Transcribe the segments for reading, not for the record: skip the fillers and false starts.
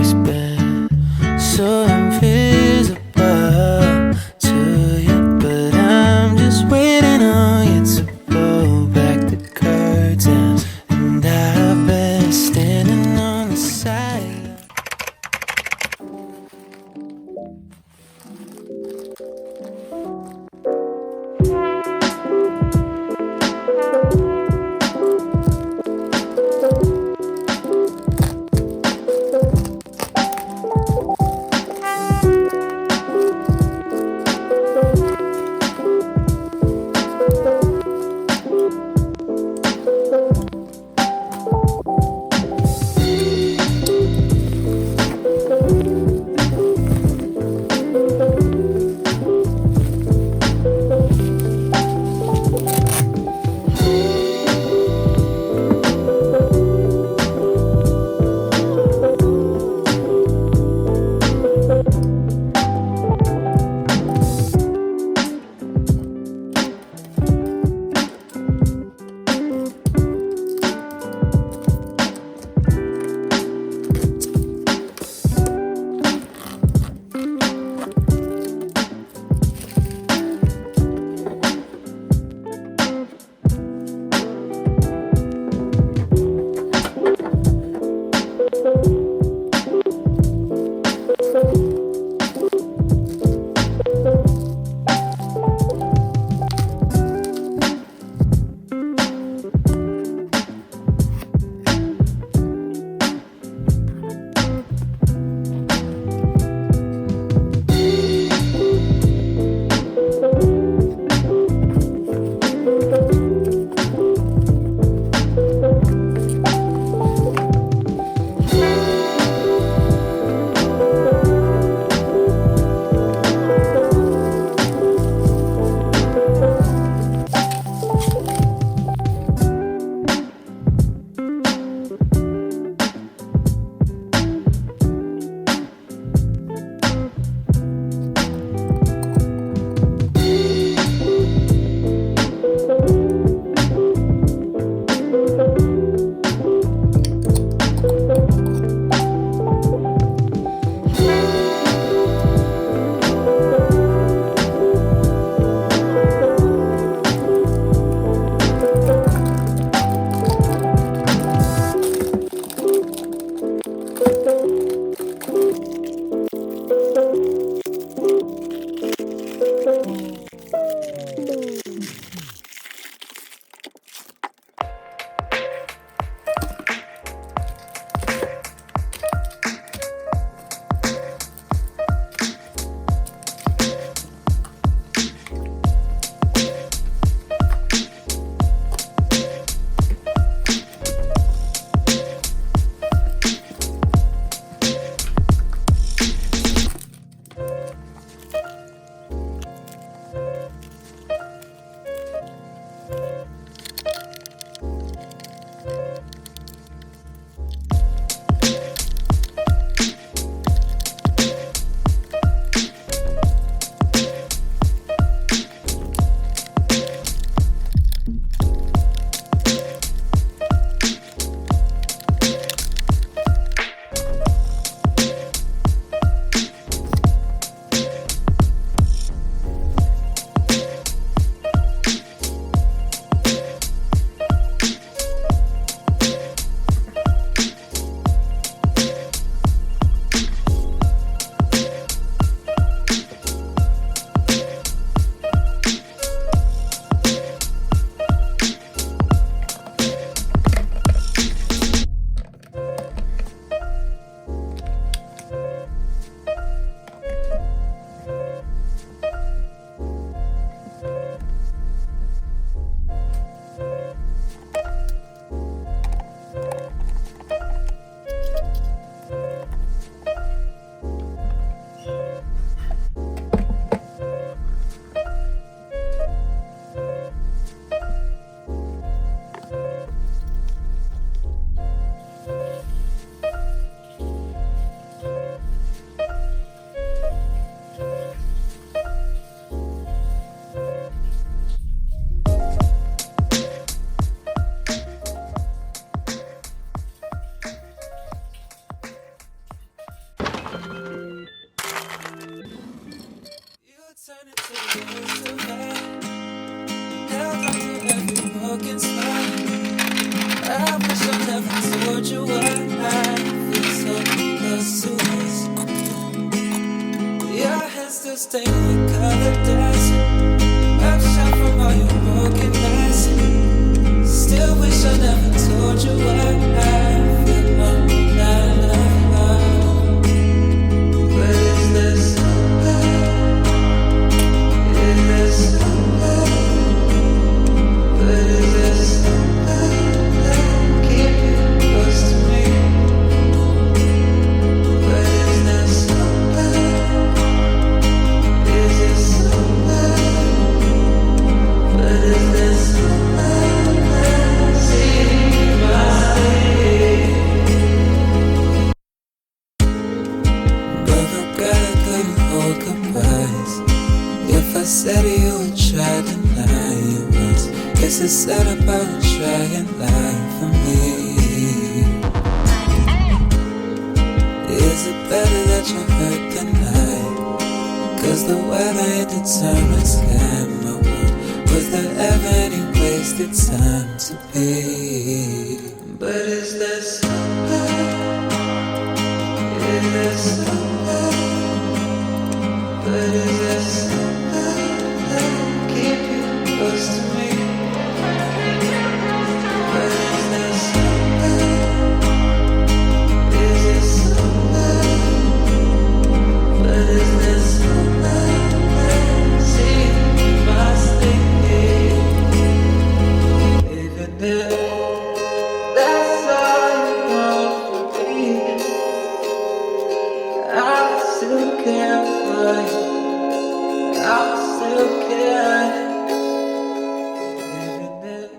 always been so invisible to you, but I'm just waiting on you to pull back the curtains, and I've been standing on the side. close to her, held on to every broken spot. I wish I never told you why I feel so close to us. Your hands still stained with colored dust, upshot from all your broken eyes. Still wish I never told you why I feel love. But is this love? Is this love? But is this love? Keep you close to me. But is this love? Is this love? But is this love? See my state. But regret I couldn't hold goodbyes. If I said it, you would try to deny it was. Guess it's sad about to try and lie for me. Is it better that you hurt than I? Cause the weather it determines my world. Was there ever any wasted time to be? But is there some love? Is there some love? But is there some love? Keep you close to me. But is there some love? Is there some love? But is there some love? See my state. Even if that's all you want from me, I still care for you. I still care. Even if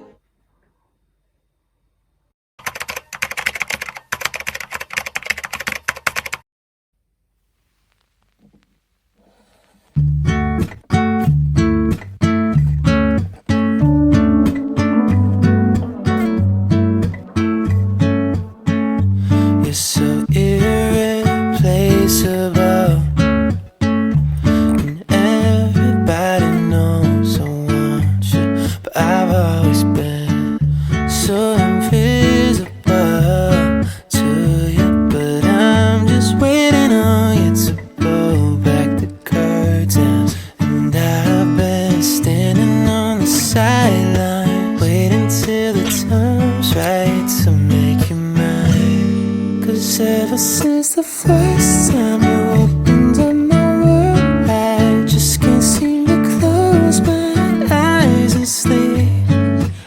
you're so irreplaceable, and everybody knows I want you, but I've always been so invisible to you. But I'm just waiting on you to pull back the curtains, and I've been standing on the sideline, waiting till the time's right to make you mine. Cause ever since the first time you opened up my world, I just can't seem to close my eyes and sleep.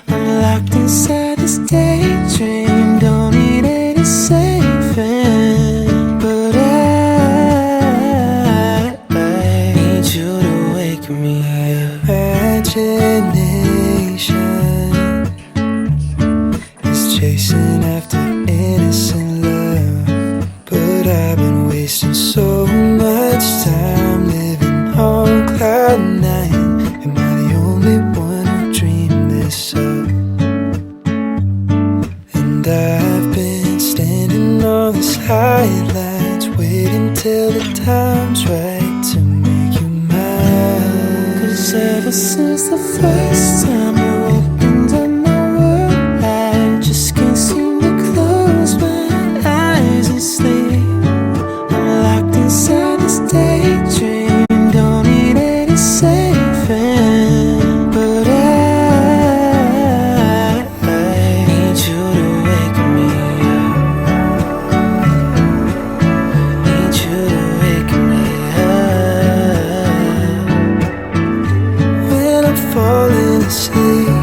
I'm locked inside this daydream, don't need any saving. But I need you to wake me up. Imagination is chasing after innocent love, but I've been wasting so much time living on cloud nine. Am I the only one who dreamed this up? And I've been standing on these highlights, waiting till the time's right to make you mine. Cause ever since the first time you opened up my world, I just can't seem to close my eyes and sleep. I'm locked inside this daydream, don't need any saving. But I need you to wake me up. Need you to wake me up when I'm falling asleep.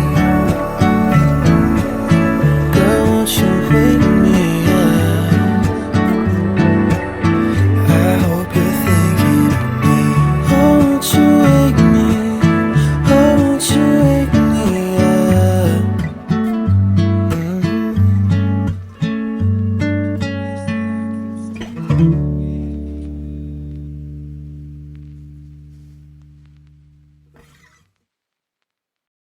Girl, won't you wake me up? I hope you're thinking of me. Oh, won't you wake me? Oh, won't you wake me up?